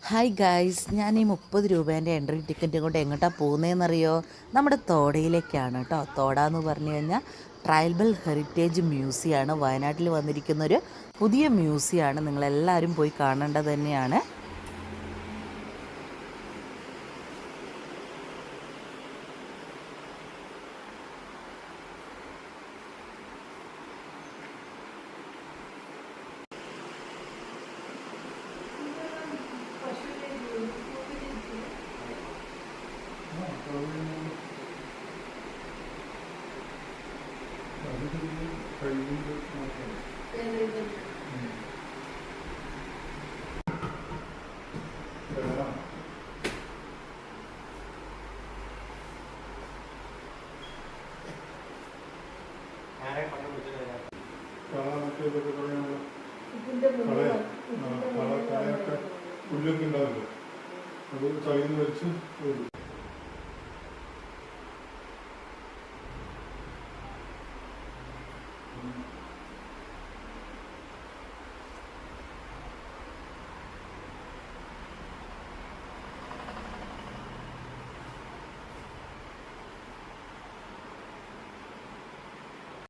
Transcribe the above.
Hi guys, ഞാൻ ഈ 30 രൂപേൻ്റെ എൻട്രി ടിക്കറ്റ് കൊണ്ട് എങ്ങോട്ടാണ് പോകുന്നതെന്നറിയോ? നമ്മുടെ തോടയിലേക്കാണ് കേട്ടോ. തോട എന്ന് പറഞ്ഞു കഴിഞ്ഞാൽ ട്രൈബൽ ഹെറിറ്റേജ് മ്യൂസിയമാണ്. വയനാട്ടിൽ വന്നിരിക്കുന്നൊരു പുതിയ മ്യൂസിയമാണ്. നിങ്ങളെല്ലാവരും പോയി കാണേണ്ടത് തന്നെയാണ്. പുല്ലൊക്കെ ഉണ്ടാവില്ല, അത് ചളിന്ന് വലിച്ച്